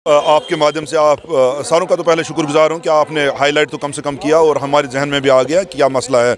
आपके माध्यम से आप सारों का तो पहले शुक्रगुजार हूँ कि आपने हाईलाइट तो कम से कम किया और हमारे जहन में भी आ गया कि क्या मसला है।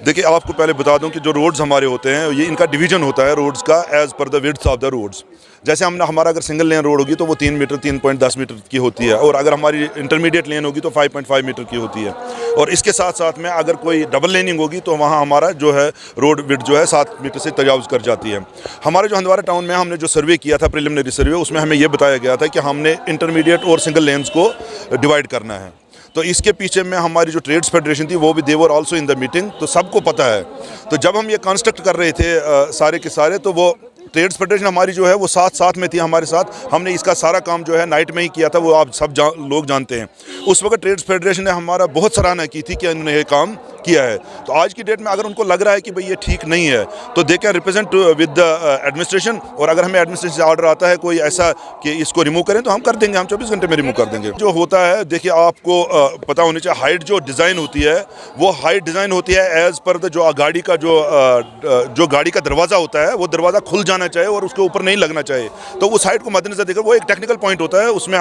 देखिए, आपको पहले बता दूं कि जो रोड्स हमारे होते हैं ये इनका डिवीज़न होता है रोड्स का as per the width of the roads. जैसे हमारा अगर सिंगल लेन रोड होगी तो वो 3 मीटर 3.10 मीटर की होती है, और अगर हमारी इंटरमीडिएट लेन होगी तो 5.5 मीटर की होती है। और इसके साथ साथ में अगर कोई डबल लेनिंग होगी तो वहाँ हमारा जो है रोड विड्थ जो है 7 मीटर से तजावज़ कर जाती है। हमारे जो हंदवारा टाउन में हमने जो सर्वे किया था, प्रिलिमिनरी सर्वे, उसमें हमें ये बताया गया था कि हमने इंटरमीडिएट और सिंगल लेन्स को डिवाइड करना है। तो इसके पीछे में हमारी जो ट्रेड्स फेडरेशन थी वो भी they were also in the meeting, तो सबको पता है। तो जब हम ये कंस्ट्रक्ट कर रहे थे सारे के सारे, तो वो ट्रेड्स फेडरेशन हमारी जो है वो साथ में थी हमारे साथ। हमने इसका सारा काम जो है नाइट में ही किया था, वो आप सब लोग जानते हैं। उस वक्त ट्रेड्स फेडरेशन ने हमारा बहुत सराहना की थी कि उन्होंने ये काम किया है। तो आज की डेट में अगर उनको लग रहा है कि भाई ये ठीक नहीं है तो they can represent with the administration, और अगर हमें एडमिनिस्ट्रेशन से ऑर्डर आता है कोई ऐसा कि इसको रिमूव करें तो हम कर देंगे, हम 24 घंटे में रिमूव कर देंगे। जो होता है, देखिए, आपको पता होनी चाहिए, हाइट जो डिज़ाइन होती है वो हाइट डिज़ाइन होती है एज़ पर द जो गाड़ी का जो गाड़ी का दरवाज़ा होता है वो दरवाज़ा खुल जाना चाहिए और उसके ऊपर नहीं लगना चाहिए। तो उस हाइट को मद्देनजर देखकर वो एक टेक्निकल पॉइंट होता है, उसमें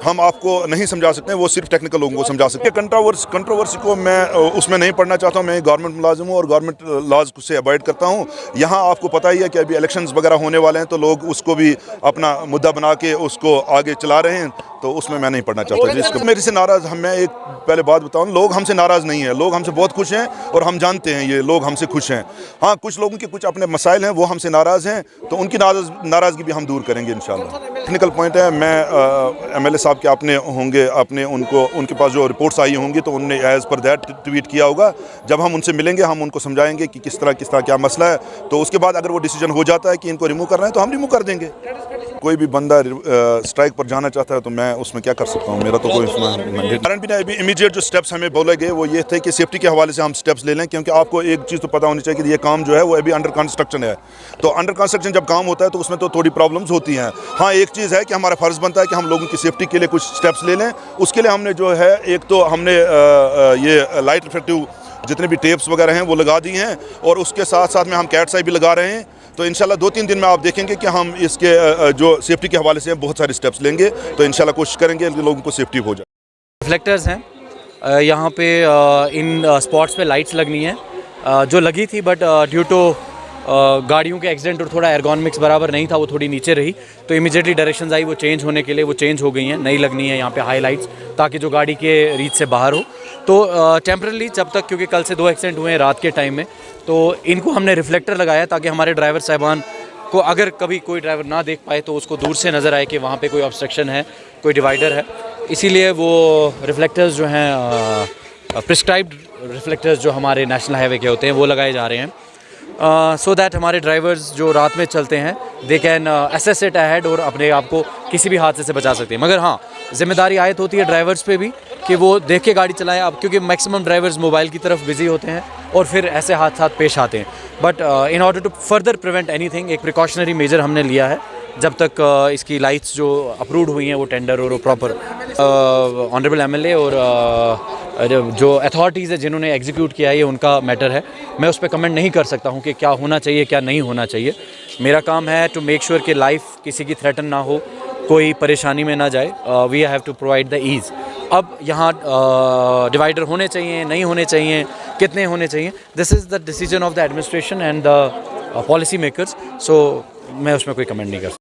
हम आपको नहीं समझा सकते, वो सिर्फ टेक्निकल लोगों को समझा सकते हैं। कंट्रोवर्सी को मैं उसमें नहीं पढ़ना चाहता हूँ। मैं गवर्नमेंट मुलाजिम हूँ और गवर्नमेंट लॉज से अवॉइड करता हूँ। यहाँ आपको पता ही है कि अभी इलेक्शंस वगैरह होने वाले हैं, तो लोग उसको भी अपना मुद्दा बना के उसको आगे चला रहे हैं, तो उसमें मैं नहीं पढ़ना चाहता। जिसको मेरे से नाराज़, मैं एक पहले बात बताऊँ, लोग हमसे नाराज़ नहीं है, लोग हमसे बहुत खुश हैं और हम जानते हैं ये लोग हमसे खुश हैं। हाँ, कुछ लोगों के कुछ अपने मसाइल हैं, वो हमसे नाराज़ हैं, तो उनकी नाराज़गी भी हम दूर करेंगे इंशाल्लाह। टेक्निकल पॉइंट है, मैं एमएलए साहब के अपने होंगे, उनके पास जो रिपोर्ट्स आई होंगी तो उनने एज़ पर दैट ट्वीट किया होगा। जब हम उनसे मिलेंगे हम उनको समझाएंगे कि किस तरह क्या मसला है, तो उसके बाद अगर वो डिसीजन हो जाता है कि इनको रिमूव करना है तो हम रिमूव कर देंगे। कोई भी बंदा स्ट्राइक पर जाना चाहता है तो मैं उसमें क्या कर सकता हूँ, मेरा तो कोई कारण भी नहीं। अभी इमीडिएट जो स्टेप्स हमें बोले गए वो ये थे कि सेफ्टी के हवाले से हम स्टेप्स ले लें, क्योंकि आपको एक चीज़ तो पता होनी चाहिए कि ये काम जो है वो अभी अंडर कंस्ट्रक्शन है। तो अंडर कंस्ट्रक्शन जब काम होता है तो उसमें तो थोड़ी प्रॉब्लम्स होती हैं। हाँ, एक चीज़ है कि हमारा फ़र्ज़ बनता है कि हम लोगों की सेफ्टी के लिए कुछ स्टेप्स ले लें। उसके लिए हमने जो है, एक तो हमने ये लाइट रिफ्लेक्टिव जितने भी टेप्स वगैरह हैं वो लगा दी हैं, और उसके साथ साथ में हम कैट्स आई भी लगा रहे हैं। तो इंशाल्लाह 2-3 दिन में आप देखेंगे कि हम इसके जो सेफ्टी के हवाले से बहुत सारे स्टेप्स लेंगे, तो इंशाल्लाह कोशिश करेंगे कि लोगों को सेफ्टी हो जाए। रिफ्लेक्टर्स हैं यहाँ पे, इन स्पॉट्स पे लाइट्स लगनी है, जो लगी थी बट ड्यू टू गाड़ियों के एक्सीडेंट और थोड़ा एर्गोनॉमिक्स बराबर नहीं था, वो थोड़ी नीचे रही, तो इमीडिएटली डायरेक्शंस आई वो चेंज होने के लिए, वो चेंज हो गई हैं, नई लगनी है यहाँ पे हाई लाइट्स, ताकि जो गाड़ी के रीच से बाहर हो। तो टेम्परली जब तक, क्योंकि कल से 2 एक्सीडेंट हुए हैं रात के टाइम में, तो इनको हमने रिफ्लेक्टर लगाया ताकि हमारे ड्राइवर साहिबान को, अगर कभी कोई ड्राइवर ना देख पाए तो उसको दूर से नज़र आए कि वहाँ पे कोई ऑब्स्ट्रक्शन है, कोई डिवाइडर है। इसीलिए वो रिफ्लेक्टर्स जो हैं, प्रिस्क्राइब्ड रिफ्लेक्टर्स जो हमारे नेशनल हाईवे के होते हैं वो लगाए जा रहे हैं, सो दैट हमारे ड्राइवर्स जो रात में चलते हैं they can assess it ahead और अपने आप को किसी भी हादसे से बचा सकते हैं। मगर हाँ, जिम्मेदारी आयत होती है ड्राइवर्स पे भी कि वो देख के गाड़ी चलाएं। अब क्योंकि मैक्सिमम ड्राइवर्स मोबाइल की तरफ बिजी होते हैं और फिर ऐसे हादसा पेश आते हैं। But in order to further prevent anything, एक प्रिकॉशनरी मेजर हमने लिया है जब तक इसकी लाइट्स जो अप्रूव्ड हुई हैं वो टेंडर और प्रॉपर ऑनरेबल एमएलए और जो अथॉरिटीज़ है जिन्होंने एग्जीक्यूट किया है ये उनका मैटर है। मैं उस पर कमेंट नहीं कर सकता हूँ कि क्या होना चाहिए क्या नहीं होना चाहिए। मेरा काम है टू मेक श्योर कि लाइफ किसी की थ्रेटन ना हो, कोई परेशानी में ना जाए। We have to provide the ease. अब यहाँ डिवाइडर होने चाहिए, नहीं होने चाहिए, कितने होने चाहिए, this is the decision of the administration and the policy makers. सो मैं उसमें कोई कमेंट नहीं कर सकता।